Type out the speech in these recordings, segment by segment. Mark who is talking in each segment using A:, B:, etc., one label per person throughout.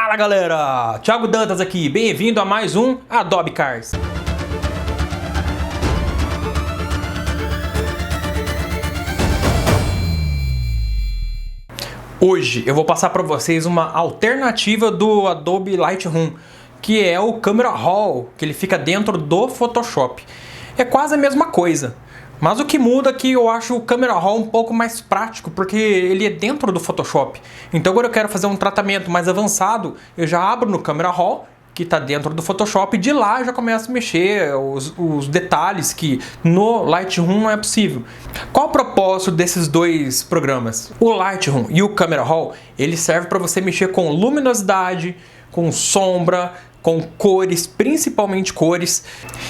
A: Fala galera, Thiago Dantas aqui, bem-vindo a mais um Adobe Cars. Hoje eu vou passar para vocês uma alternativa do Adobe Lightroom, que é o Camera Raw, que ele fica dentro do Photoshop. É quase a mesma coisa. Mas o que muda é que eu acho o Camera Raw um pouco mais prático, porque ele é dentro do Photoshop. Então quando eu quero fazer um tratamento mais avançado, eu já abro no Camera Raw, que está dentro do Photoshop, e de lá eu já começo a mexer os detalhes que no Lightroom não é possível. Qual o propósito desses dois programas? O Lightroom e o Camera Raw, ele serve para você mexer com luminosidade, com sombra, com cores, principalmente cores,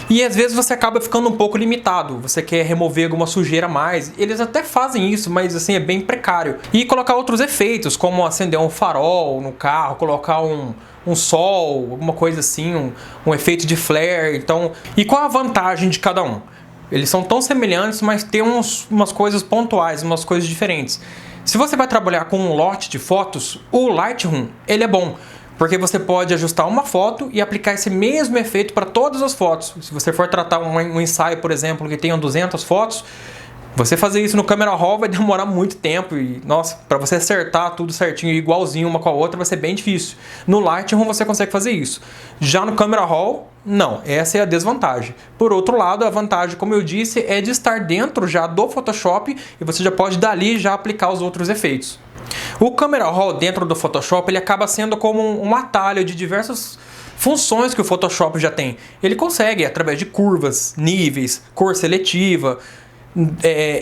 A: e às vezes você acaba ficando um pouco limitado, você quer remover alguma sujeira a mais, eles até fazem isso, mas assim é bem precário. E colocar outros efeitos, como acender um farol no carro, colocar um sol, alguma coisa assim, um efeito de flare. Então, e qual a vantagem de cada um? Eles são tão semelhantes, mas tem umas coisas pontuais, umas coisas diferentes. Se você vai trabalhar com um lote de fotos, o Lightroom, ele é bom, porque você pode ajustar uma foto e aplicar esse mesmo efeito para todas as fotos. Se você for tratar um ensaio, por exemplo, que tenha 200 fotos, você fazer isso no Camera Raw vai demorar muito tempo e, nossa, para você acertar tudo certinho, igualzinho uma com a outra, vai ser bem difícil. No Lightroom você consegue fazer isso. Já no Camera Raw, não. Essa é a desvantagem. Por outro lado, a vantagem, como eu disse, é de estar dentro já do Photoshop e você já pode dali já aplicar os outros efeitos. O Camera Raw dentro do Photoshop, ele acaba sendo como um atalho de diversas funções que o Photoshop já tem. Ele consegue, através de curvas, níveis, cor seletiva,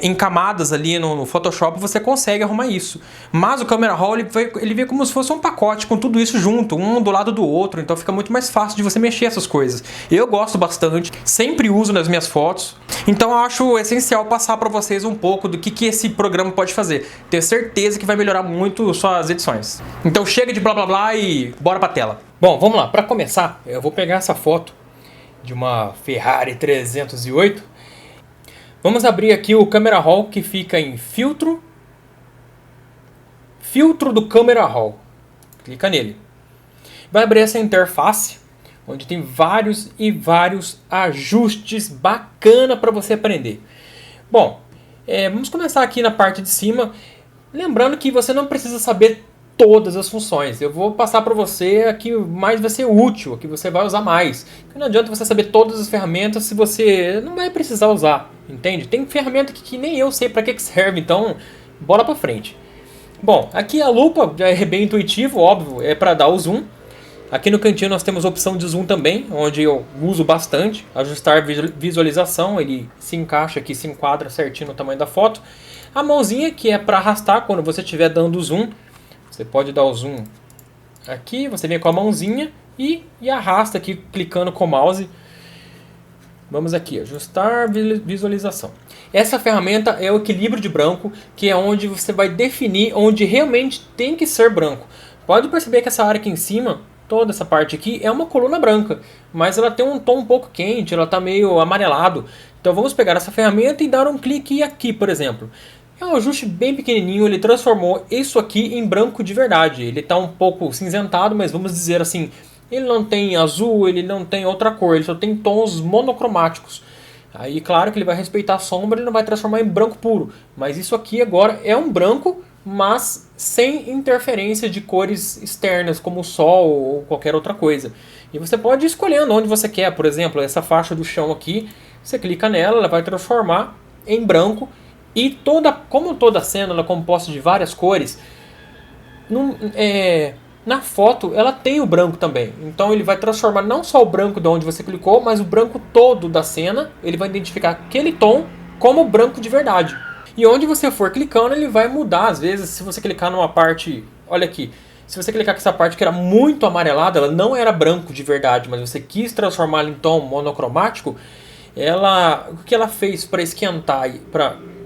A: em camadas ali no Photoshop, você consegue arrumar isso. Mas o Camera Raw, ele vem como se fosse um pacote com tudo isso junto, um do lado do outro, então fica muito mais fácil de você mexer essas coisas. Eu gosto bastante, sempre uso nas minhas fotos, então eu acho essencial passar para vocês um pouco do que esse programa pode fazer. Tenho certeza que vai melhorar muito suas edições. Então chega de blá blá blá e bora pra tela. Bom, vamos lá. Para começar, eu vou pegar essa foto de uma Ferrari 308. Vamos abrir aqui o Camera Raw, que fica em filtro do Camera Raw. Clica nele. Vai abrir essa interface, onde tem vários ajustes bacana para você aprender. Bom, vamos começar aqui na parte de cima. Lembrando que você não precisa saber todas as funções. Eu vou passar para você aqui mais vai ser útil, que você vai usar mais. Porque não adianta você saber todas as ferramentas se você não vai precisar usar, entende? Tem ferramenta que nem eu sei para que serve, então bora para frente. Bom, aqui a lupa já é bem intuitivo, óbvio, é para dar o zoom. Aqui no cantinho nós temos a opção de zoom também, onde eu uso bastante. Ajustar visualização, ele se encaixa aqui, se enquadra certinho no tamanho da foto. A mãozinha, que é para arrastar quando você estiver dando zoom. Você pode dar o zoom aqui, você vem com a mãozinha e arrasta aqui clicando com o mouse. Vamos aqui, ajustar visualização. Essa ferramenta é o equilíbrio de branco, que é onde você vai definir onde realmente tem que ser branco. Pode perceber que essa área aqui em cima, toda essa parte aqui, é uma coluna branca, mas ela tem um tom um pouco quente, ela está meio amarelado. Então vamos pegar essa ferramenta e dar um clique aqui, por exemplo. É um ajuste bem pequenininho, ele transformou isso aqui em branco de verdade. Ele está um pouco cinzentado, mas vamos dizer assim, ele não tem azul, ele não tem outra cor, ele só tem tons monocromáticos. Aí claro que ele vai respeitar a sombra, ele não vai transformar em branco puro. Mas isso aqui agora é um branco, mas sem interferência de cores externas, como o sol ou qualquer outra coisa. E você pode ir escolhendo onde você quer, por exemplo, essa faixa do chão aqui, você clica nela, ela vai transformar em branco. E como toda cena ela é composta de várias cores, na foto ela tem o branco também. Então ele vai transformar não só o branco de onde você clicou, mas o branco todo da cena. Ele vai identificar aquele tom como branco de verdade. E onde você for clicando, ele vai mudar. Às vezes, se você clicar numa parte... Olha aqui. Se você clicar com essa parte que era muito amarelada, ela não era branco de verdade, mas você quis transformá-la em tom monocromático, o que ela fez para esquentar...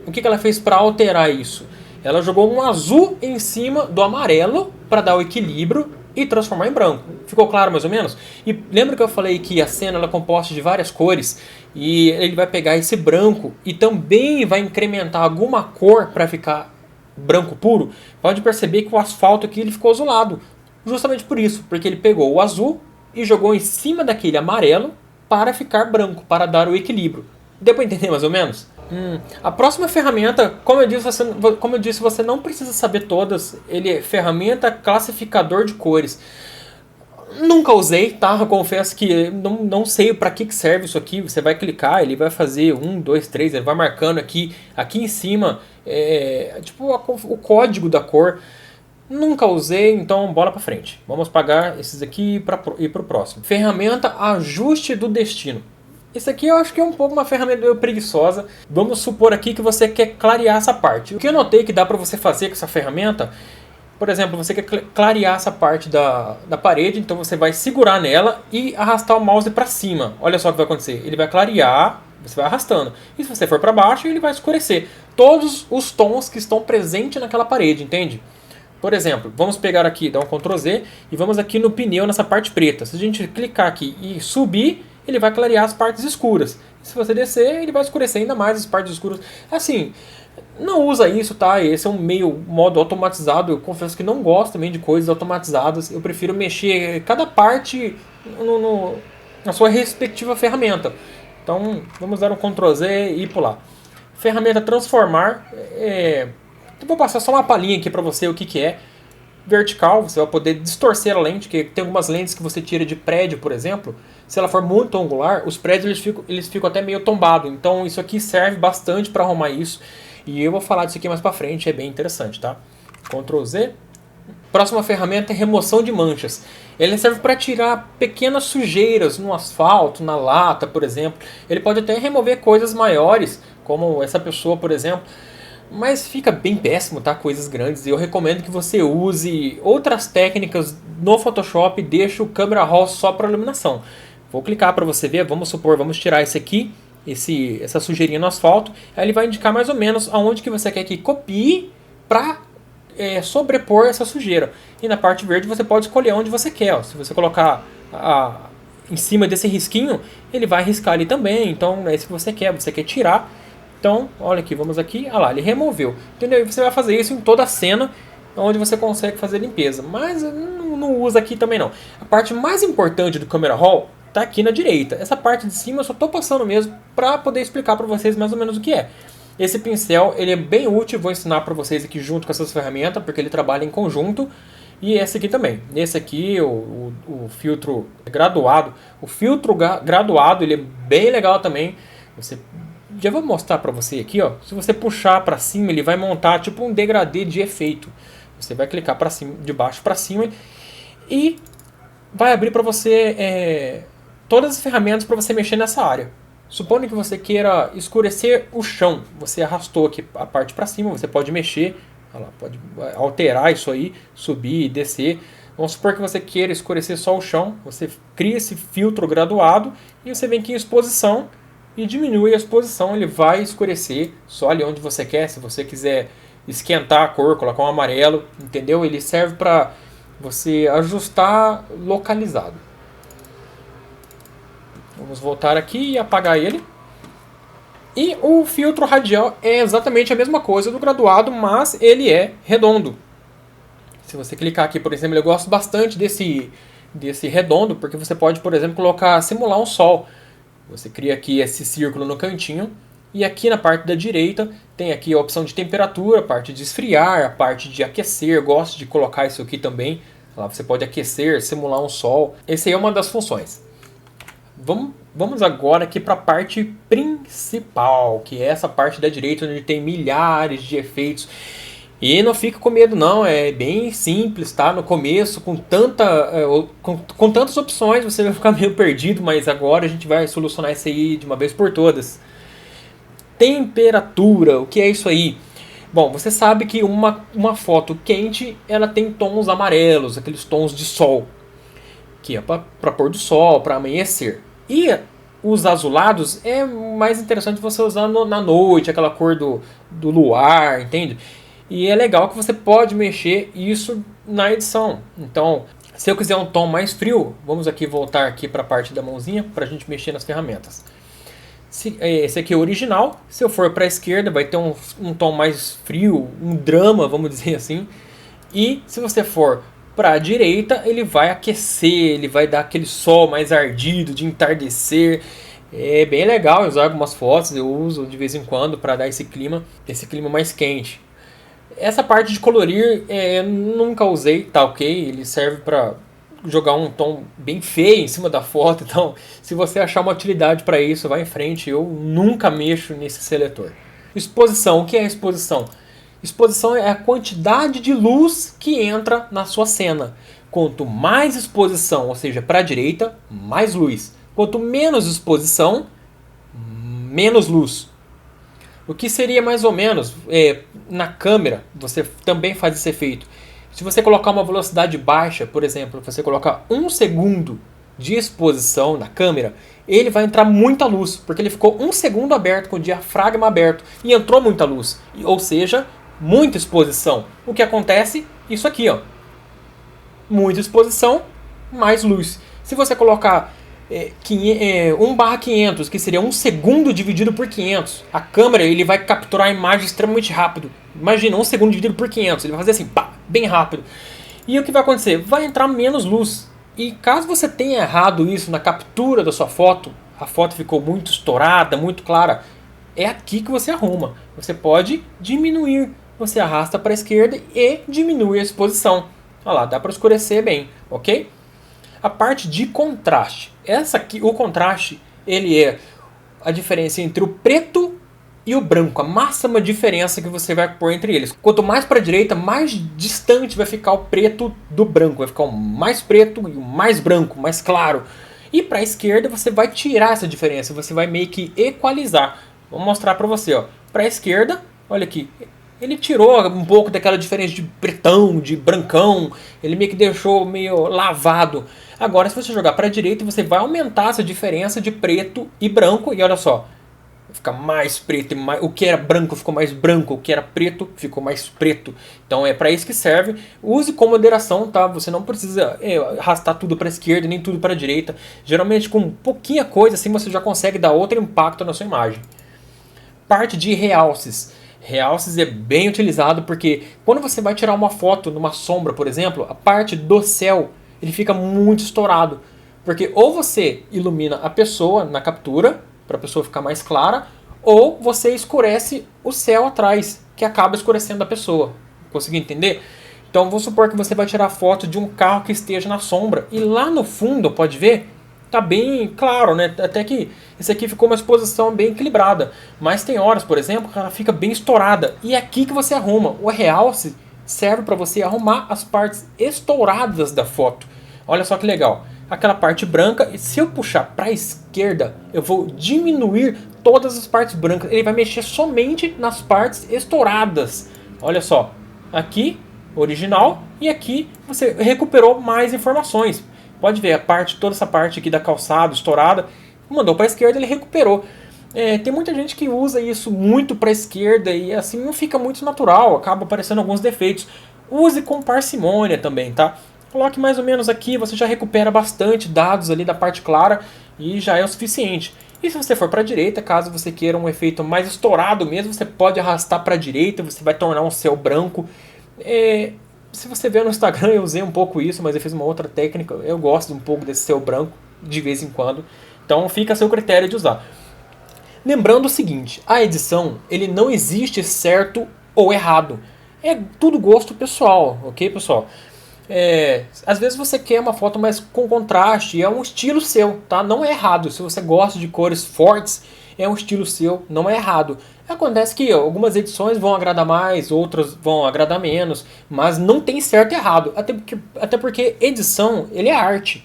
A: O que ela fez para alterar isso? Ela jogou um azul em cima do amarelo para dar o equilíbrio e transformar em branco. Ficou claro mais ou menos? E lembra que eu falei que a cena ela é composta de várias cores e ele vai pegar esse branco e também vai incrementar alguma cor para ficar branco puro? Pode perceber que o asfalto aqui ele ficou azulado. justamente por isso, porque ele pegou o azul e jogou em cima daquele amarelo para ficar branco, para dar o equilíbrio. Deu para entender mais ou menos? A próxima ferramenta, como eu disse, você não precisa saber todas. Ele é ferramenta classificador de cores. Nunca usei, tá? Eu confesso que não sei para que serve isso aqui. Você vai clicar, ele vai fazer 1, 2, 3, ele vai marcando aqui em cima, tipo o código da cor. Nunca usei, então bola pra frente. Vamos pagar esses aqui e ir pro próximo. Ferramenta ajuste do destino. Isso aqui eu acho que é um pouco uma ferramenta meio preguiçosa. Vamos supor aqui que você quer clarear essa parte. O que eu notei que dá para você fazer com essa ferramenta, por exemplo, você quer clarear essa parte da parede, então você vai segurar nela e arrastar o mouse para cima. Olha só o que vai acontecer. Ele vai clarear, você vai arrastando. E se você for para baixo, ele vai escurecer todos os tons que estão presentes naquela parede, entende? Por exemplo, vamos pegar aqui, dar um Ctrl Z e vamos aqui no pneu, nessa parte preta. Se a gente clicar aqui e subir, ele vai clarear as partes escuras. Se você descer, ele vai escurecer ainda mais as partes escuras. Assim, não usa isso, tá? Esse é um modo automatizado. Eu confesso que não gosto também de coisas automatizadas. Eu prefiro mexer cada parte na sua respectiva ferramenta. Então, vamos dar um Ctrl Z e pular. Ferramenta transformar. Eu vou passar só uma palhinha aqui para você o que é. Vertical, você vai poder distorcer a lente, que tem algumas lentes que você tira de prédio, por exemplo. Se ela for muito angular, os prédios eles ficam até meio tombados. Então isso aqui serve bastante para arrumar isso. E eu vou falar disso aqui mais para frente, é bem interessante, tá? Ctrl Z. Próxima ferramenta é remoção de manchas. Ele serve para tirar pequenas sujeiras no asfalto, na lata, por exemplo. Ele pode até remover coisas maiores, como essa pessoa, por exemplo. Mas fica bem péssimo, tá? Coisas grandes. Eu recomendo que você use outras técnicas no Photoshop e deixe o Camera Raw só para iluminação. Vou clicar para você ver. Vamos supor, vamos tirar esse aqui, essa sujeirinha no asfalto. Aí ele vai indicar mais ou menos aonde que você quer que copie para sobrepor essa sujeira. E na parte verde você pode escolher onde você quer. Ó. Se você colocar em cima desse risquinho, ele vai riscar ali também. Então é isso que você quer tirar. Então, olha aqui, vamos aqui, olha lá, ele removeu, entendeu? E você vai fazer isso em toda a cena onde você consegue fazer limpeza, mas não usa aqui também não. A parte mais importante do Camera Raw está aqui na direita. Essa parte de cima eu só estou passando mesmo para poder explicar para vocês mais ou menos o que é. Esse pincel, ele é bem útil, vou ensinar para vocês aqui junto com essas ferramentas, porque ele trabalha em conjunto. E esse aqui também. Esse aqui, o filtro graduado. O filtro graduado, ele é bem legal também. Já vou mostrar para você aqui, ó. Se você puxar para cima, ele vai montar tipo um degradê de efeito. Você vai clicar para cima, de baixo para cima e vai abrir para você todas as ferramentas para você mexer nessa área. Supondo que você queira escurecer o chão, você arrastou aqui a parte para cima, você pode mexer, olha lá, pode alterar isso aí, subir e descer. Vamos supor que você queira escurecer só o chão, você cria esse filtro graduado e você vem aqui em exposição e diminui a exposição, ele vai escurecer só ali onde você quer. Se você quiser esquentar a cor, colocar um amarelo, entendeu? Ele serve para você ajustar localizado. Vamos voltar aqui e apagar ele. E o filtro radial é exatamente a mesma coisa do graduado, mas ele é redondo. Se você clicar aqui, por exemplo, eu gosto bastante desse redondo, porque você pode, por exemplo, simular um sol. Você cria aqui esse círculo no cantinho e aqui na parte da direita tem aqui a opção de temperatura, a parte de esfriar, a parte de aquecer. Eu gosto de colocar isso aqui também. Lá você pode aquecer, simular um sol. Essa aí é uma das funções. Vamos agora aqui para a parte principal, que é essa parte da direita onde tem milhares de efeitos. E não fica com medo não, é bem simples, tá? No começo, com tantas opções, você vai ficar meio perdido, mas agora a gente vai solucionar isso aí de uma vez por todas. Temperatura, o que é isso aí? Bom, você sabe que uma foto quente, ela tem tons amarelos, aqueles tons de sol, que é para pôr do sol, para amanhecer. E os azulados é mais interessante você usar na noite, aquela cor do luar, entende? E é legal que você pode mexer isso na edição. Então, se eu quiser um tom mais frio, vamos aqui voltar aqui para a parte da mãozinha para a gente mexer nas ferramentas. Esse aqui é o original. Se eu for para a esquerda, vai ter um tom mais frio, um drama, vamos dizer assim. E se você for Para a direita ele vai aquecer, ele vai dar aquele sol mais ardido de entardecer. É bem legal usar algumas fotos, eu uso de vez em quando para dar esse clima mais quente. Essa parte de colorir nunca usei, tá ok? Ele serve para jogar um tom bem feio em cima da foto, então se você achar uma utilidade para isso, vai em frente, eu nunca mexo nesse seletor. Exposição, o que é exposição? Exposição é a quantidade de luz que entra na sua cena. Quanto mais exposição, ou seja, para a direita, mais luz. Quanto menos exposição, menos luz. O que seria mais ou menos, na câmera, você também faz esse efeito. Se você colocar uma velocidade baixa, por exemplo, você colocar 1 segundo de exposição na câmera, ele vai entrar muita luz, porque ele ficou 1 segundo aberto, com o diafragma aberto, e entrou muita luz. Ou seja, muita exposição. O que acontece? Isso aqui, ó. Muita exposição, mais luz. Se você colocar 1/500, que seria 1 segundo dividido por 500, a câmera ele vai capturar a imagem extremamente rápido. Imagina, 1 segundo dividido por 500, ele vai fazer assim, pá, bem rápido. E o que vai acontecer? Vai entrar menos luz. E caso você tenha errado isso na captura da sua foto, a foto ficou muito estourada, muito clara, é aqui que você arruma. Você pode diminuir. Você arrasta para a esquerda e diminui a exposição. Olha lá, dá para escurecer bem, ok? A parte de contraste. Essa aqui, o contraste, ele é a diferença entre o preto e o branco. A máxima diferença que você vai pôr entre eles. Quanto mais para a direita, mais distante vai ficar o preto do branco. Vai ficar o mais preto e o mais branco, mais claro. E para a esquerda você vai tirar essa diferença. Você vai meio que equalizar. Vou mostrar para você. Para a esquerda, olha aqui. Ele tirou um pouco daquela diferença de pretão, de brancão. Ele meio que deixou meio lavado. Agora, se você jogar para a direita, você vai aumentar essa diferença de preto e branco. E olha só, fica mais preto. O que era branco ficou mais branco. O que era preto ficou mais preto. Então é para isso que serve. Use com moderação, tá? Você não precisa arrastar tudo para a esquerda nem tudo para a direita. Geralmente com pouquinha coisa assim você já consegue dar outro impacto na sua imagem. Parte de realces. Realces é bem utilizado porque quando você vai tirar uma foto numa sombra, por exemplo, a parte do céu ele fica muito estourado. Porque ou você ilumina a pessoa na captura, para a pessoa ficar mais clara, ou você escurece o céu atrás, que acaba escurecendo a pessoa. Conseguiu entender? Então vamos supor que você vai tirar foto de um carro que esteja na sombra, e lá no fundo, pode ver, tá bem claro, né? Até que esse aqui ficou uma exposição bem equilibrada. Mas tem horas, por exemplo, que ela fica bem estourada. E é aqui que você arruma. O realce serve para você arrumar as partes estouradas da foto. Olha só que legal. Aquela parte branca, e se eu puxar para a esquerda, eu vou diminuir todas as partes brancas. Ele vai mexer somente nas partes estouradas. Olha só. Aqui, original. E aqui você recuperou mais informações. Pode ver toda essa parte aqui da calçada estourada, mandou para a esquerda, ele recuperou. Tem muita gente que usa isso muito para a esquerda e assim não fica muito natural, acaba aparecendo alguns defeitos. Use com parcimônia também, tá? Coloque mais ou menos aqui, você já recupera bastante dados ali da parte clara e já é o suficiente. E se você for para a direita, caso você queira um efeito mais estourado mesmo, você pode arrastar para a direita, você vai tornar um céu branco. Se você ver no Instagram, eu usei um pouco isso, mas eu fiz uma outra técnica. Eu gosto um pouco desse céu branco, de vez em quando. Então fica a seu critério de usar. Lembrando o seguinte, a edição, ele não existe certo ou errado. É tudo gosto pessoal, ok, pessoal? Às vezes você quer uma foto mais com contraste, é um estilo seu, tá? Não é errado. Se você gosta de cores fortes, é um estilo seu, não é errado. Acontece que algumas edições vão agradar mais, outras vão agradar menos, mas não tem certo e errado, até porque edição, ele é arte.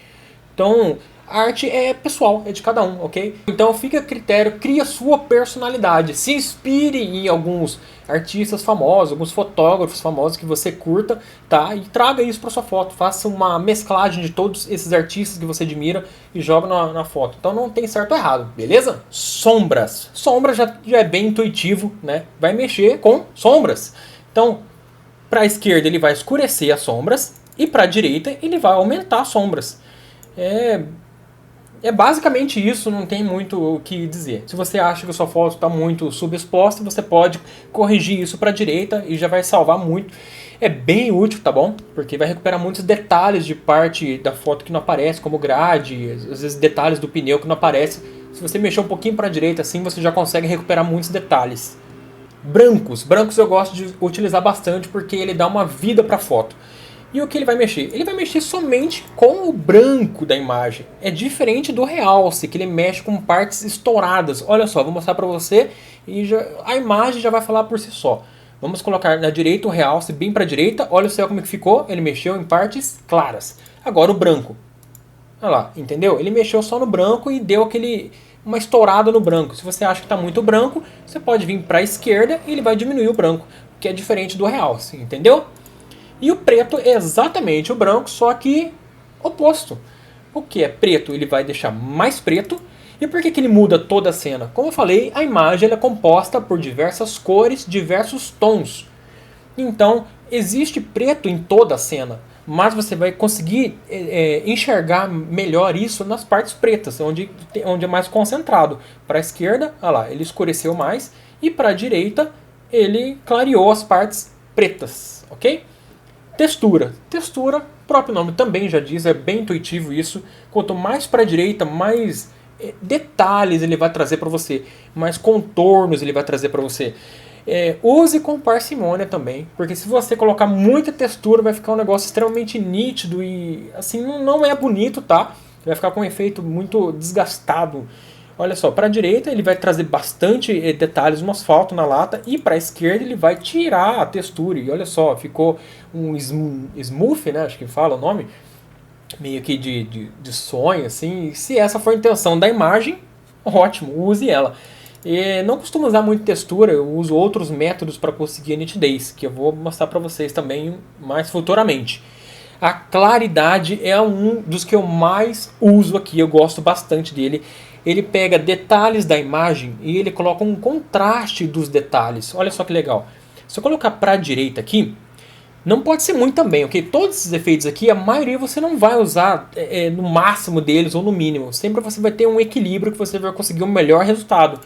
A: Então, a arte é pessoal, é de cada um, ok? Então fica a critério, cria sua personalidade, se inspire em alguns artistas famosos, alguns fotógrafos famosos que você curta, tá? E traga isso para sua foto, faça uma mesclagem de todos esses artistas que você admira e joga na foto. Então não tem certo ou errado, beleza? Sombras. Sombras já é bem intuitivo, né? Vai mexer com sombras. Então, para a esquerda ele vai escurecer as sombras e para a direita ele vai aumentar as sombras. É basicamente isso, não tem muito o que dizer. Se você acha que a sua foto está muito subexposta, você pode corrigir isso para a direita e já vai salvar muito. É bem útil, tá bom? Porque vai recuperar muitos detalhes de parte da foto que não aparece, como grade, às vezes detalhes do pneu que não aparece. Se você mexer um pouquinho para a direita assim, você já consegue recuperar muitos detalhes. Brancos eu gosto de utilizar bastante porque ele dá uma vida para a foto. E o que ele vai mexer? Ele vai mexer somente com o branco da imagem. É diferente do realce, que ele mexe com partes estouradas. Olha só, vou mostrar para você e a imagem já vai falar por si só. Vamos colocar na direita o realce bem para a direita. Olha só como que ficou. Ele mexeu em partes claras. Agora o branco. Olha lá, entendeu? Ele mexeu só no branco e deu uma estourada no branco. Se você acha que está muito branco, você pode vir para a esquerda e ele vai diminuir o branco, que é diferente do realce, entendeu? E o preto é exatamente o branco, só que oposto. O que é preto ele vai deixar mais preto. E por que ele muda toda a cena? Como eu falei, a imagem é composta por diversas cores, diversos tons. Então, existe preto em toda a cena, mas você vai conseguir enxergar melhor isso nas partes pretas, onde é mais concentrado. Para a esquerda, olha lá, ele escureceu mais, e para a direita, ele clareou as partes pretas, ok? Textura. Textura, o próprio nome também já diz, é bem intuitivo isso. Quanto mais para a direita, mais detalhes ele vai trazer para você, mais contornos ele vai trazer para você. Use com parcimônia também, porque se você colocar muita textura vai ficar um negócio extremamente nítido e assim não é bonito, tá? Vai ficar com um efeito muito desgastado. Olha só, para a direita ele vai trazer bastante detalhes no asfalto, na lata, e para a esquerda ele vai tirar a textura. E olha só, ficou um smooth, né? Acho que fala o nome, meio que de sonho, assim. E se essa for a intenção da imagem, ótimo, use ela. Não costumo usar muito textura, eu uso outros métodos para conseguir a nitidez, que eu vou mostrar para vocês também mais futuramente. A claridade é um dos que eu mais uso aqui, eu gosto bastante dele. Ele pega detalhes da imagem e ele coloca um contraste dos detalhes. Olha só que legal. Se eu colocar para a direita aqui, não pode ser muito também, ok? Todos esses efeitos aqui, a maioria você não vai usar no máximo deles ou no mínimo. Sempre você vai ter um equilíbrio que você vai conseguir um melhor resultado.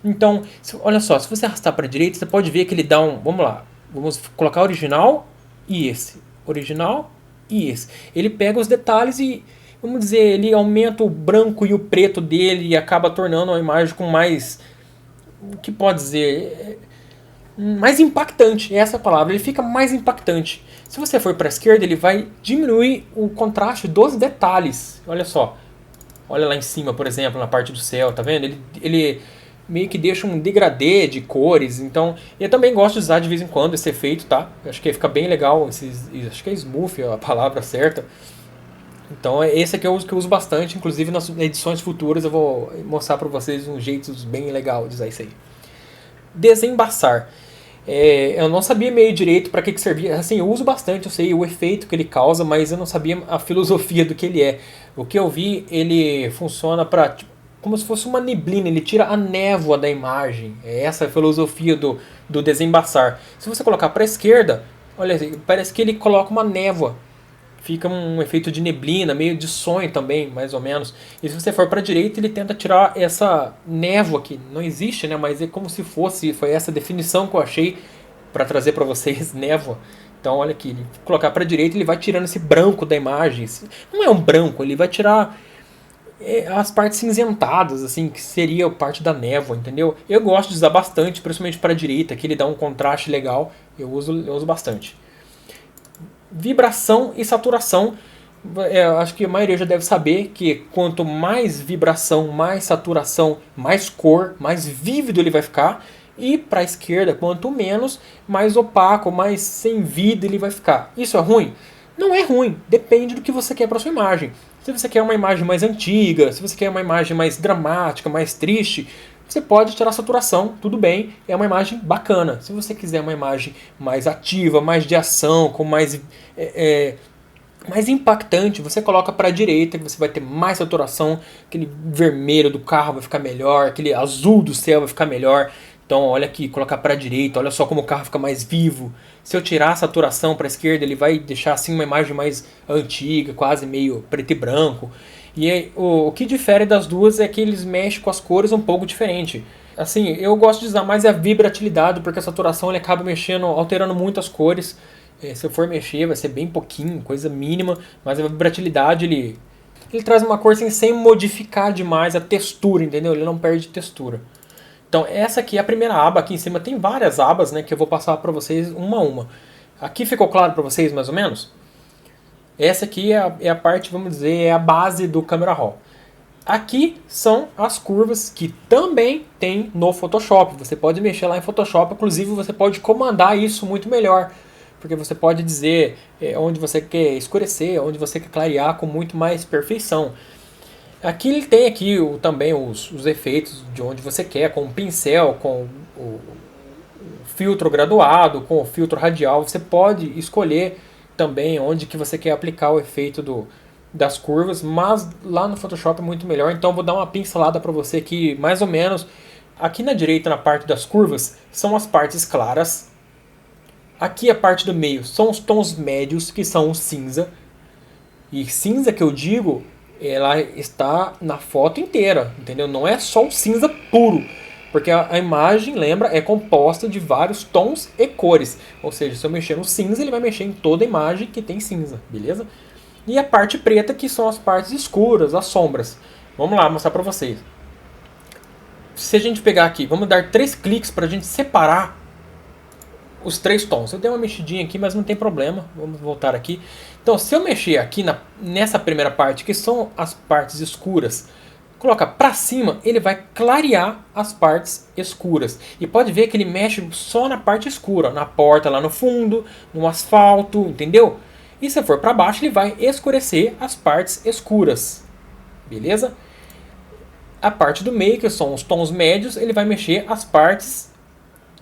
A: Então, olha só, se você arrastar para a direita, você pode ver que ele dá um... Vamos lá, vamos colocar original e esse. Original e esse. Ele pega os detalhes e, vamos dizer, ele aumenta o branco e o preto dele e acaba tornando a imagem com mais... O que pode dizer? Mais impactante, essa é a palavra. Ele fica mais impactante. Se você for para a esquerda, ele vai diminuir o contraste dos detalhes. Olha só. Olha lá em cima, por exemplo, na parte do céu, tá vendo? Ele meio que deixa um degradê de cores. Então, eu também gosto de usar de vez em quando esse efeito, tá? Eu acho que fica bem legal. Acho que é smooth a palavra certa. Então, esse aqui é o que eu uso bastante. Inclusive, nas edições futuras eu vou mostrar para vocês um jeito bem legal de usar isso aí. Desembaçar. Eu não sabia meio direito para que servia. Assim, eu uso bastante, eu sei o efeito que ele causa, mas eu não sabia a filosofia do que ele é. O que eu vi, ele funciona para como se fosse uma neblina, ele tira a névoa da imagem. Essa é a filosofia do desembaçar. Se você colocar para a esquerda, olha, parece que ele coloca uma névoa. Fica um efeito de neblina, meio de sonho também, mais ou menos. E se você for para a direita, ele tenta tirar essa névoa que não existe, né? Mas é como se fosse, foi essa definição que eu achei para trazer para vocês, névoa. Então olha aqui, ele colocar para a direita, ele vai tirando esse branco da imagem. Não é um branco, ele vai tirar as partes cinzentadas, assim, que seria parte da névoa, entendeu? Eu gosto de usar bastante, principalmente para a direita, que ele dá um contraste legal, eu uso bastante. Vibração e saturação, acho que a maioria já deve saber que quanto mais vibração, mais saturação, mais cor, mais vívido ele vai ficar. E para a esquerda, quanto menos, mais opaco, mais sem vida ele vai ficar. Isso é ruim? Não é ruim, depende do que você quer para sua imagem. Se você quer uma imagem mais antiga, se você quer uma imagem mais dramática, mais triste, você pode tirar a saturação, tudo bem, é uma imagem bacana. Se você quiser uma imagem mais ativa, mais de ação, com mais impactante, você coloca para a direita, que você vai ter mais saturação, aquele vermelho do carro vai ficar melhor, aquele azul do céu vai ficar melhor. Então olha aqui, colocar para a direita, olha só como o carro fica mais vivo. Se eu tirar a saturação para a esquerda, ele vai deixar assim uma imagem mais antiga, quase meio preto e branco. E o que difere das duas é que eles mexem com as cores um pouco diferente. Assim, eu gosto de usar mais a vibratilidade, porque a saturação ele acaba mexendo, alterando muito as cores. Se eu for mexer, vai ser bem pouquinho, coisa mínima, mas a vibratilidade ele traz uma cor assim, sem modificar demais a textura, entendeu? Ele não perde textura. Então essa aqui é a primeira aba, aqui em cima tem várias abas, né, que eu vou passar para vocês uma a uma. Aqui ficou claro para vocês mais ou menos? Essa aqui é a parte, vamos dizer, é a base do Camera Raw. Aqui são as curvas que também tem no Photoshop. Você pode mexer lá em Photoshop, inclusive você pode comandar isso muito melhor. Porque você pode dizer onde você quer escurecer, onde você quer clarear com muito mais perfeição. Aqui ele tem aqui também os efeitos de onde você quer, com o pincel, com o filtro graduado, com o filtro radial. Você pode escolher também onde que você quer aplicar o efeito das curvas, mas lá no Photoshop é muito melhor. Então eu vou dar uma pincelada para você aqui, mais ou menos. Aqui na direita, na parte das curvas, são as partes claras. Aqui a parte do meio são os tons médios, que são o cinza. E cinza que eu digo, ela está na foto inteira, entendeu? Não é só o cinza puro, porque a imagem, lembra, é composta de vários tons e cores. Ou seja, se eu mexer no cinza, ele vai mexer em toda a imagem que tem cinza, beleza? E a parte preta, que são as partes escuras, as sombras. Vamos lá mostrar para vocês. Se a gente pegar aqui, vamos dar 3 cliques para a gente separar os 3 tons. Eu dei uma mexidinha aqui, mas não tem problema. Vamos voltar aqui. Então, se eu mexer aqui nessa primeira parte, que são as partes escuras, colocar para cima, ele vai clarear as partes escuras. E pode ver que ele mexe só na parte escura, na porta lá no fundo, no asfalto, entendeu? E se for para baixo, ele vai escurecer as partes escuras. Beleza? A parte do meio, que são os tons médios, ele vai mexer as partes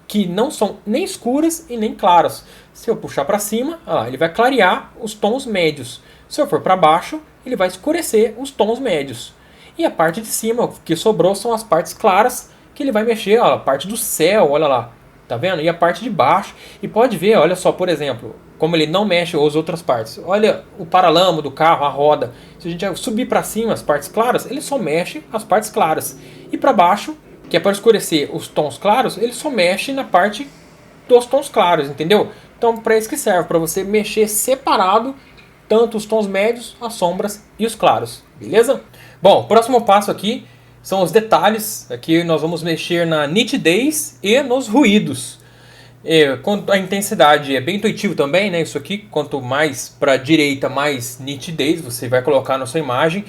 A: que não são nem escuras e nem claras. Se eu puxar para cima, ele vai clarear os tons médios. Se eu for para baixo, ele vai escurecer os tons médios. E a parte de cima, o que sobrou, são as partes claras, que ele vai mexer, a parte do céu, olha lá. Tá vendo? E a parte de baixo. E pode ver, olha só, por exemplo, como ele não mexe as outras partes. Olha o paralama do carro, a roda. Se a gente subir para cima as partes claras, ele só mexe as partes claras. E para baixo, que é para escurecer os tons claros, ele só mexe na parte dos tons claros, entendeu? Então, para isso que serve, para você mexer separado tanto os tons médios, as sombras e os claros, beleza? Bom, o próximo passo aqui são os detalhes. Aqui nós vamos mexer na nitidez e nos ruídos. Quanto à intensidade, é bem intuitivo também, né? Isso aqui, quanto mais para a direita, mais nitidez você vai colocar na sua imagem.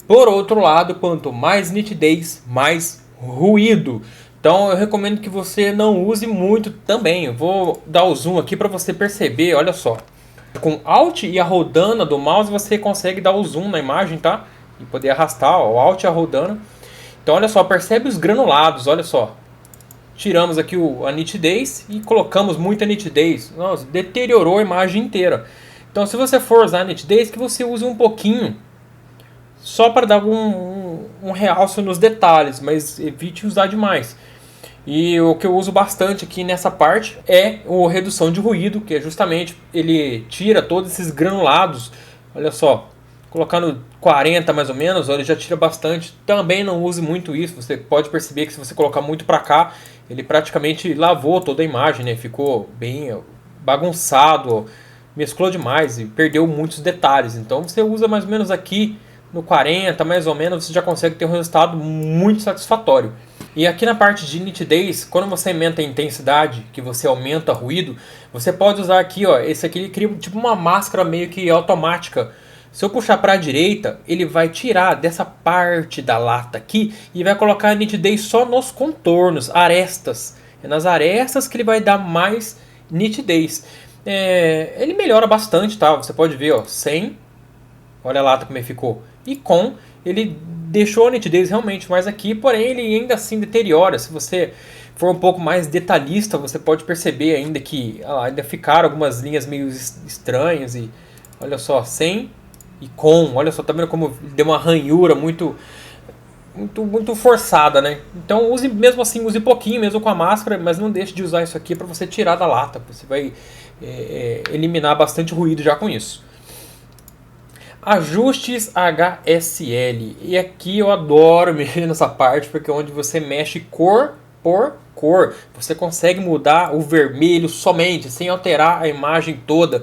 A: Por outro lado, quanto mais nitidez, mais ruído. Então eu recomendo que você não use muito também. Eu vou dar o zoom aqui para você perceber, olha só. Com Alt e a rodana do mouse você consegue dar o zoom na imagem, tá? E poder arrastar, o Alt e a rodana. Então olha só, percebe os granulados, olha só. Tiramos aqui a nitidez e colocamos muita nitidez. Nossa, deteriorou a imagem inteira. Então se você for usar a nitidez, que você use um pouquinho, só para dar um realce nos detalhes, mas evite usar demais. E o que eu uso bastante aqui nessa parte é a redução de ruído, que é justamente ele tira todos esses granulados. Olha só, colocando 40 mais ou menos, ele já tira bastante. Também não use muito isso, você pode perceber que se você colocar muito para cá, ele praticamente lavou toda a imagem, né? Ficou bem bagunçado, mesclou demais e perdeu muitos detalhes. Então você usa mais ou menos aqui no 40 mais ou menos, você já consegue ter um resultado muito satisfatório. E aqui na parte de nitidez, quando você aumenta a intensidade, que você aumenta o ruído, você pode usar aqui, ó, esse aqui ele cria tipo uma máscara meio que automática. Se eu puxar para a direita, ele vai tirar dessa parte da lata aqui e vai colocar a nitidez só nos contornos, arestas. É nas arestas que ele vai dar mais nitidez. Ele melhora bastante, tá? Você pode ver, ó, 100, olha a lata como ele ficou. E com, ele deixou a nitidez realmente mais aqui, porém ele ainda assim deteriora. Se você for um pouco mais detalhista, você pode perceber ainda que ainda ficaram algumas linhas meio estranhas. E olha só, sem e com, olha só, tá vendo como deu uma ranhura muito forçada, né? Então use mesmo assim, use pouquinho mesmo com a máscara, mas não deixe de usar isso aqui para você tirar da lata. Você vai eliminar bastante ruído já com isso. Ajustes HSL. E aqui eu adoro mexer nessa parte, porque é onde você mexe cor por cor, você consegue mudar o vermelho somente, sem alterar a imagem toda.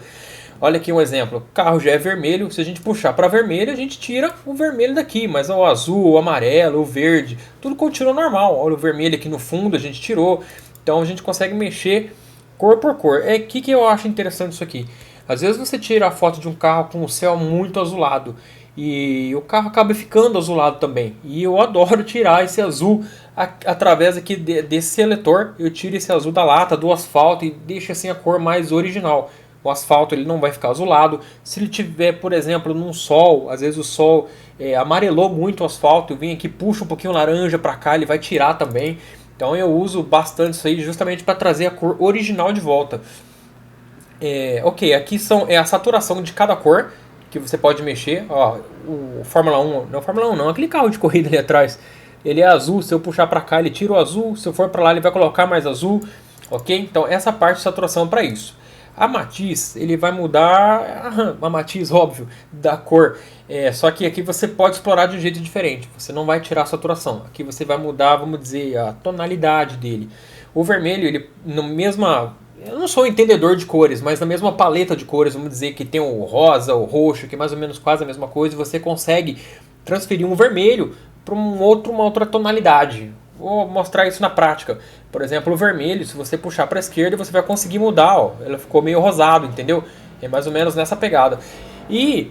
A: Olha aqui um exemplo, o carro já é vermelho, se a gente puxar para vermelho, a gente tira o vermelho daqui, mas o azul, o amarelo, o verde, tudo continua normal. Olha o vermelho aqui no fundo, a gente tirou, então a gente consegue mexer cor por cor. É aqui que eu acho interessante isso aqui. Às vezes você tira a foto de um carro com o céu muito azulado, e o carro acaba ficando azulado também. E eu adoro tirar esse azul através aqui desse seletor. Eu tiro esse azul da lata, do asfalto e deixo assim a cor mais original. O asfalto ele não vai ficar azulado. Se ele tiver, por exemplo, num sol, às vezes o sol amarelou muito o asfalto, eu vim aqui, puxo um pouquinho laranja para cá, ele vai tirar também. Então eu uso bastante isso aí justamente para trazer a cor original de volta. Ok, aqui é a saturação de cada cor que você pode mexer. Ó, o Fórmula 1, não Fórmula 1 não, aquele carro de corrida ali atrás, ele é azul, se eu puxar para cá ele tira o azul, se eu for para lá ele vai colocar mais azul, ok? Então essa parte de saturação é para isso. A matiz, ele vai mudar a matiz, óbvio, da cor, só que aqui você pode explorar de um jeito diferente, você não vai tirar a saturação, aqui você vai mudar, vamos dizer, a tonalidade dele. O vermelho, ele no mesma... Eu não sou entendedor de cores, mas na mesma paleta de cores, vamos dizer que tem o rosa, o roxo, que é mais ou menos quase a mesma coisa, você consegue transferir um vermelho para uma outra tonalidade. Vou mostrar isso na prática. Por exemplo, o vermelho, se você puxar para a esquerda, você vai conseguir mudar. Ó, ela ficou meio rosado, entendeu? É mais ou menos nessa pegada. E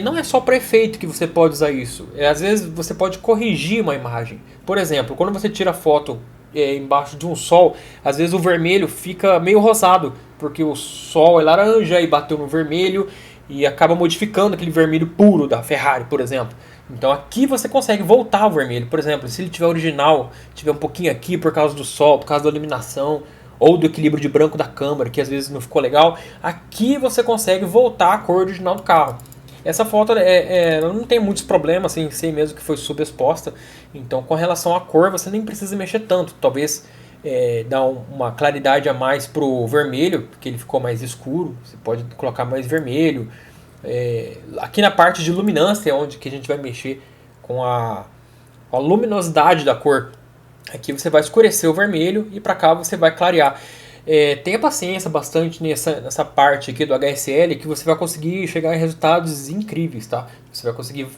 A: não é só para efeito que você pode usar isso. Às vezes você pode corrigir uma imagem. Por exemplo, quando você tira foto embaixo de um sol, às vezes o vermelho fica meio rosado, porque o sol é laranja e bateu no vermelho e acaba modificando aquele vermelho puro da Ferrari, por exemplo. Então aqui você consegue voltar ao vermelho. Por exemplo, se ele tiver original, tiver um pouquinho aqui por causa do sol, por causa da iluminação, ou do equilíbrio de branco da câmera, que às vezes não ficou legal, aqui você consegue voltar a cor original do carro. Essa foto ela não tem muitos problemas, assim, sei mesmo que foi subexposta. Então com relação à cor você nem precisa mexer tanto. Talvez dar uma claridade a mais pro vermelho, porque ele ficou mais escuro. Você pode colocar mais vermelho. Aqui na parte de luminância é onde que a gente vai mexer com a luminosidade da cor. Aqui você vai escurecer o vermelho e para cá você vai clarear. Tenha paciência bastante nessa parte aqui do HSL, que você vai conseguir chegar em resultados incríveis, tá? Você vai conseguir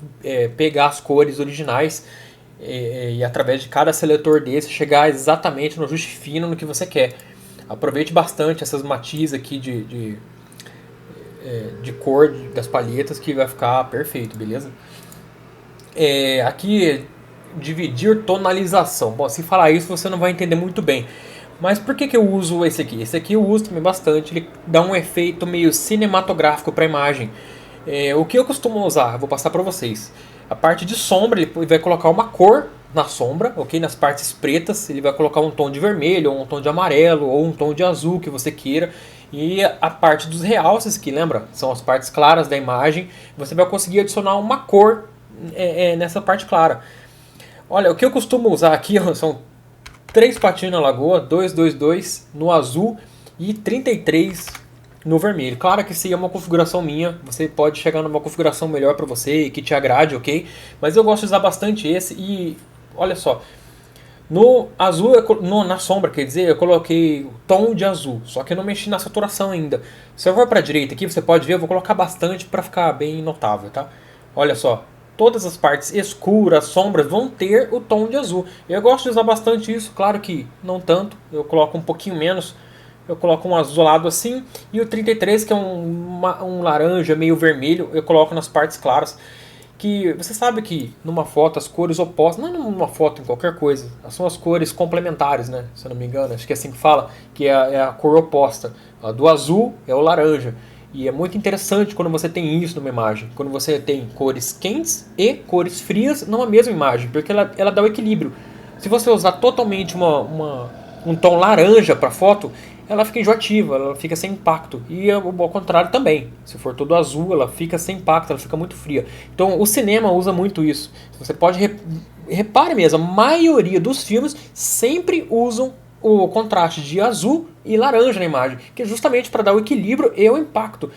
A: pegar as cores originais e através de cada seletor desse chegar exatamente no ajuste fino no que você quer. Aproveite bastante essas matizes aqui de cor das palhetas, que vai ficar perfeito, beleza? Aqui dividir tonalização. Bom, se falar isso você não vai entender muito bem. Mas por que eu uso esse aqui? Esse aqui eu uso também bastante, ele dá um efeito meio cinematográfico para a imagem. O que eu costumo usar? Vou passar para vocês. A parte de sombra, ele vai colocar uma cor na sombra, ok? Nas partes pretas, ele vai colocar um tom de vermelho, ou um tom de amarelo, ou um tom de azul que você queira. E a parte dos realces, que lembra, são as partes claras da imagem, você vai conseguir adicionar uma cor nessa parte clara. Olha, o que eu costumo usar aqui são 3 patinhos na lagoa, 222 no azul e 33 no vermelho. Claro que isso aí é uma configuração minha, você pode chegar numa configuração melhor para você e que te agrade, ok? Mas eu gosto de usar bastante esse e olha só, no azul, na sombra, quer dizer, eu coloquei o tom de azul, só que eu não mexi na saturação ainda. Se eu for para a direita aqui, você pode ver, eu vou colocar bastante para ficar bem notável, tá? Olha só. Todas as partes escuras, sombras, vão ter o tom de azul. Eu gosto de usar bastante isso, claro que não tanto, eu coloco um pouquinho menos. Eu coloco um azulado assim, e o 33, que é um laranja meio vermelho, eu coloco nas partes claras. Que você sabe que numa foto as cores opostas, não numa foto em qualquer coisa, são as cores complementares, né? Se eu não me engano, acho que é assim que fala, que é a cor oposta. A do azul é o laranja. E é muito interessante quando você tem isso numa imagem. Quando você tem cores quentes e cores frias numa mesma imagem. Porque ela dá o equilíbrio. Se você usar totalmente um tom laranja para foto, ela fica enjoativa, ela fica sem impacto. E ao contrário também. Se for todo azul, ela fica sem impacto, ela fica muito fria. Então o cinema usa muito isso. Você pode... Repare mesmo, a maioria dos filmes sempre usam o contraste de azul e laranja na imagem, que é justamente para dar o equilíbrio e o impacto.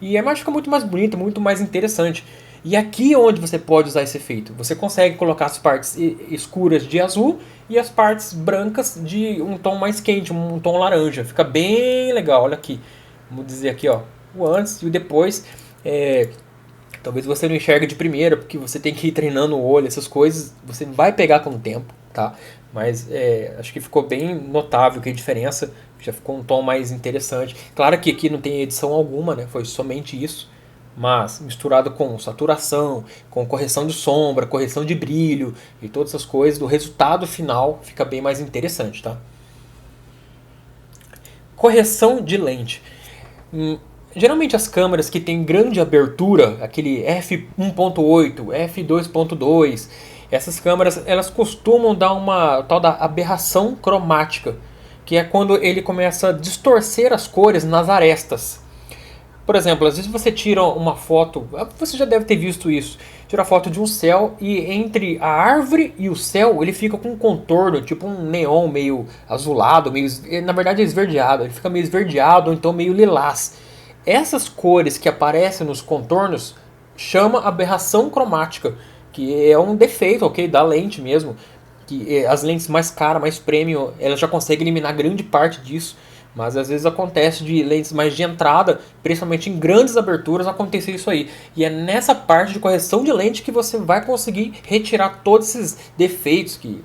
A: E a imagem fica muito mais bonita, muito mais interessante. E aqui é onde você pode usar esse efeito. Você consegue colocar as partes escuras de azul e as partes brancas de um tom mais quente, um tom laranja. Fica bem legal, olha aqui. Vamos dizer aqui, ó, o antes e o depois. Talvez você não enxergue de primeira, porque você tem que ir treinando o olho, essas coisas. Você vai pegar com o tempo, tá? Mas acho que ficou bem notável que a diferença. Já ficou um tom mais interessante. Claro que aqui não tem edição alguma, né? Foi somente isso. Mas misturado com saturação, com correção de sombra, correção de brilho e todas essas coisas, o resultado final fica bem mais interessante, tá? Correção de lente. Geralmente as câmeras que têm grande abertura, aquele f1.8, f2.2, essas câmeras elas costumam dar uma tal da aberração cromática, que é quando ele começa a distorcer as cores nas arestas. Por exemplo, às vezes você tira uma foto, você já deve ter visto isso, tira a foto de um céu e entre a árvore e o céu ele fica com um contorno, tipo um neon meio azulado, meio, na verdade é esverdeado, ele fica meio esverdeado ou então meio lilás. Essas cores que aparecem nos contornos chama aberração cromática, que é um defeito, ok, da lente mesmo, que as lentes mais caras, mais premium, elas já conseguem eliminar grande parte disso. Mas às vezes acontece de lentes mais de entrada, principalmente em grandes aberturas, acontecer isso aí. E é nessa parte de correção de lente que você vai conseguir retirar todos esses defeitos que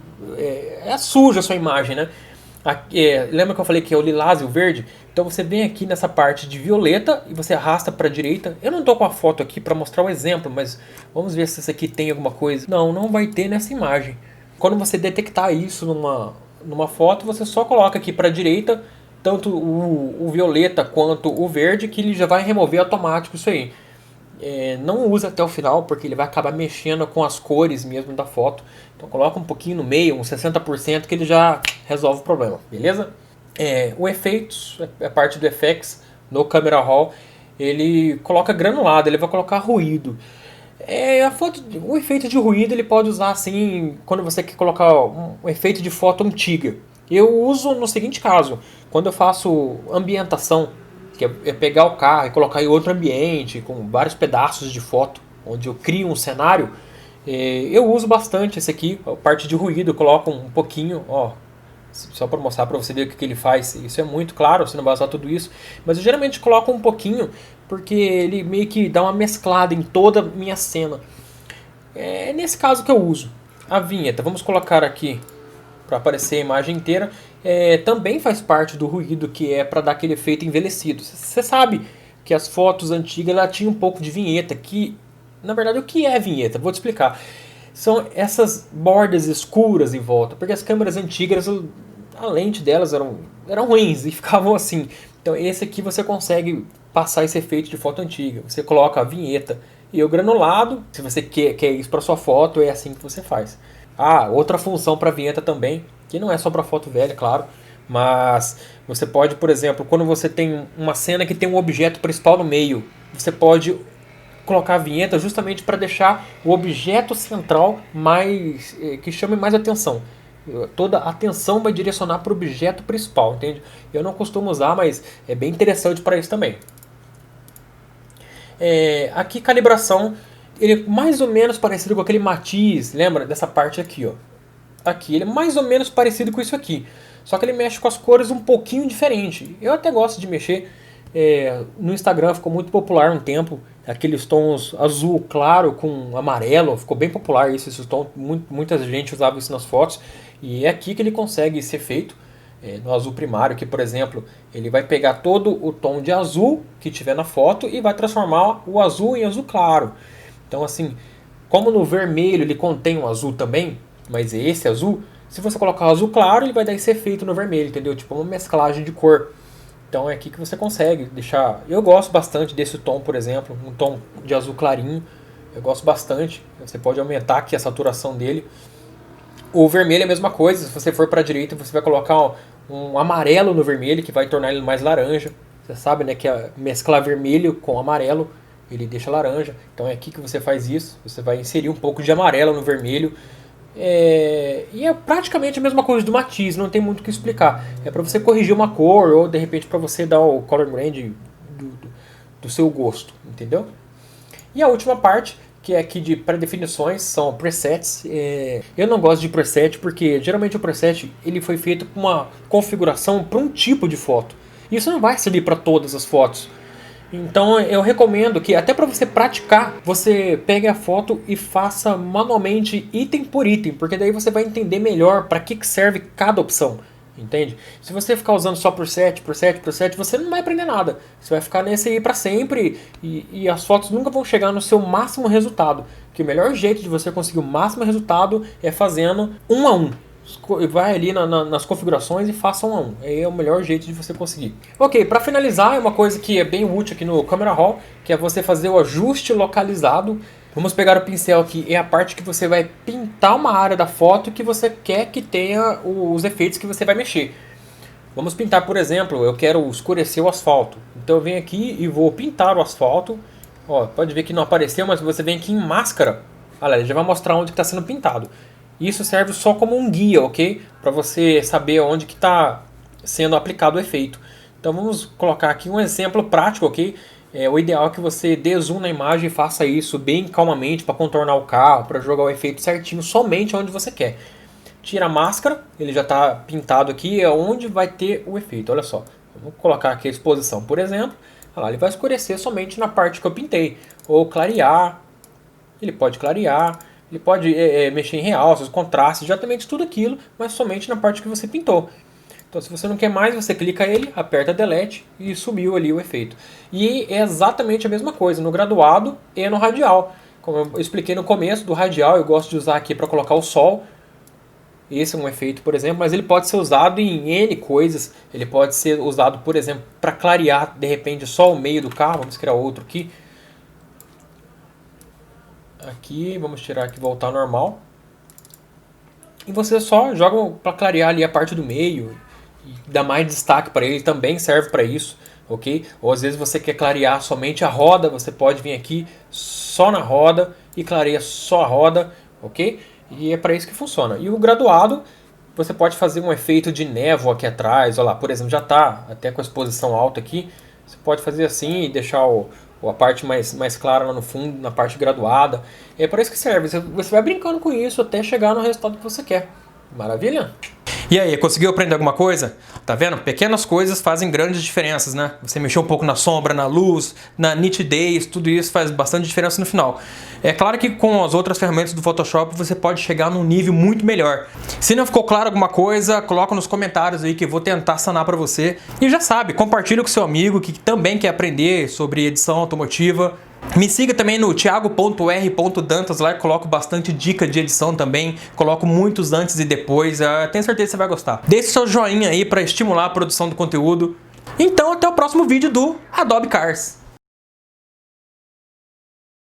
A: suja a sua imagem, né? Lembra que eu falei que é o lilás e o verde? Então você vem aqui nessa parte de violeta e você arrasta para a direita. Eu não estou com a foto aqui para mostrar um exemplo, mas vamos ver se isso aqui tem alguma coisa. Não, não vai ter nessa imagem. Quando você detectar isso numa foto, você só coloca aqui para a direita tanto o violeta quanto o verde, que ele já vai remover automático isso aí. Não usa até o final, porque ele vai acabar mexendo com as cores mesmo da foto. Então coloca um pouquinho no meio, uns 60%, que ele já resolve o problema, beleza? O efeitos, a parte do FX no Camera Raw, ele coloca granulado, ele vai colocar ruído. O efeito de ruído ele pode usar assim, quando você quer colocar um efeito de foto antiga. Eu uso no seguinte caso, quando eu faço ambientação, que é pegar o carro e colocar em outro ambiente, com vários pedaços de foto, onde eu crio um cenário, eu uso bastante esse aqui, a parte de ruído, eu coloco um pouquinho, ó, só para mostrar para você ver o que ele faz. Isso é muito claro, você não vai usar tudo isso, mas eu geralmente coloco um pouquinho, porque ele meio que dá uma mesclada em toda a minha cena. É nesse caso que eu uso. A vinheta, vamos colocar aqui para aparecer a imagem inteira, também faz parte do ruído, que é para dar aquele efeito envelhecido. Você sabe que as fotos antigas ela tinha um pouco de vinheta, que na verdade o que é vinheta? Vou te explicar. São essas bordas escuras em volta, porque as câmeras antigas, a lente delas eram ruins e ficavam assim. Então esse aqui você consegue passar esse efeito de foto antiga. Você coloca a vinheta e o granulado, se você quer isso para sua foto, é assim que você faz. Outra função para vinheta também, que não é só para foto velha, claro, mas você pode, por exemplo, quando você tem uma cena que tem um objeto principal no meio, você pode colocar a vinheta justamente para deixar o objeto central que chame mais atenção. Toda a atenção vai direcionar para o objeto principal, entende? Eu não costumo usar, mas é bem interessante para isso também. Aqui calibração, ele é mais ou menos parecido com aquele matiz, lembra dessa parte aqui, ó. Aqui, ele é mais ou menos parecido com isso aqui, só que ele mexe com as cores um pouquinho diferente. Eu até gosto de mexer, no Instagram ficou muito popular um tempo, aqueles tons azul claro com amarelo, ficou bem popular isso, esses tons, muita gente usava isso nas fotos, e é aqui que ele consegue esse efeito. No azul primário, que por exemplo, ele vai pegar todo o tom de azul que tiver na foto e vai transformar o azul em azul claro. Então assim, como no vermelho ele contém um azul também, mas é esse azul, se você colocar o azul claro, ele vai dar esse efeito no vermelho, entendeu? Tipo uma mesclagem de cor. Então é aqui que você consegue deixar... Eu gosto bastante desse tom, por exemplo, um tom de azul clarinho. Eu gosto bastante. Você pode aumentar aqui a saturação dele. O vermelho é a mesma coisa. Se você for para a direita, você vai colocar um amarelo no vermelho, que vai tornar ele mais laranja. Você sabe, né, que mesclar vermelho com amarelo, ele deixa laranja. Então é aqui que você faz isso. Você vai inserir um pouco de amarelo no vermelho. E é praticamente a mesma coisa do matiz, não tem muito o que explicar. É para você corrigir uma cor ou de repente para você dar o color grade do seu gosto, entendeu? E a última parte, que é aqui de pré-definições, são presets. Eu não gosto de preset porque geralmente o preset ele foi feito com uma configuração para um tipo de foto. Isso não vai servir para todas as fotos. Então eu recomendo que até para você praticar, você pegue a foto e faça manualmente item por item, porque daí você vai entender melhor para que serve cada opção. Entende? Se você ficar usando só preset, você não vai aprender nada. Você vai ficar nesse aí para sempre e as fotos nunca vão chegar no seu máximo resultado. Que o melhor jeito de você conseguir o máximo resultado é fazendo um a um. Vai ali nas configurações e faça um a um. Aí é o melhor jeito de você conseguir. Ok, para finalizar, é uma coisa que é bem útil aqui no Camera Raw, que é você fazer o ajuste localizado. Vamos pegar o pincel aqui, é a parte que você vai pintar uma área da foto que você quer que tenha os efeitos que você vai mexer. Vamos pintar, por exemplo, eu quero escurecer o asfalto. Então eu venho aqui e vou pintar o asfalto. Ó, pode ver que não apareceu, mas você vem aqui em máscara. Olha lá, ele já vai mostrar onde está sendo pintado. Isso serve só como um guia, ok? Para você saber onde que está sendo aplicado o efeito. Então vamos colocar aqui um exemplo prático, ok? O ideal é que você dê zoom na imagem e faça isso bem calmamente para contornar o carro, para jogar o efeito certinho somente onde você quer. Tira a máscara, ele já está pintado aqui, é onde vai ter o efeito. Olha só, vamos colocar aqui a exposição, por exemplo. Olha lá, ele vai escurecer somente na parte que eu pintei. Ou clarear, ele pode clarear, ele pode mexer em realças, contrastes, exatamente tudo aquilo, mas somente na parte que você pintou. Então se você não quer mais, você clica ele, aperta Delete e sumiu ali o efeito. E é exatamente a mesma coisa no graduado e no radial. Como eu expliquei no começo, do radial eu gosto de usar aqui para colocar o sol. Esse é um efeito, por exemplo, mas ele pode ser usado em N coisas. Ele pode ser usado, por exemplo, para clarear de repente só o meio do carro. Vamos criar outro aqui. Aqui, vamos tirar aqui e voltar ao normal. E você só joga para clarear ali a parte do meio. E dá mais destaque para ele, também serve para isso, ok? Ou às vezes você quer clarear somente a roda, você pode vir aqui só na roda e clareia só a roda, ok? E é para isso que funciona. E o graduado, você pode fazer um efeito de névoa aqui atrás, olha lá, por exemplo, já está até com a exposição alta aqui, você pode fazer assim e deixar a parte mais clara lá no fundo, na parte graduada. É para isso que serve, você vai brincando com isso até chegar no resultado que você quer. Maravilha? E aí, conseguiu aprender alguma coisa? Tá vendo? Pequenas coisas fazem grandes diferenças, né? Você mexer um pouco na sombra, na luz, na nitidez, tudo isso faz bastante diferença no final. É claro que com as outras ferramentas do Photoshop você pode chegar num nível muito melhor. Se não ficou claro alguma coisa, coloca nos comentários aí que eu vou tentar sanar pra você. E já sabe, compartilha com seu amigo que também quer aprender sobre edição automotiva. Me siga também no thiago.r.dantas, lá eu coloco bastante dica de edição também, coloco muitos antes e depois, tenho certeza que você vai gostar. Deixe seu joinha aí para estimular a produção do conteúdo. Então até o próximo vídeo do Adobe Cars.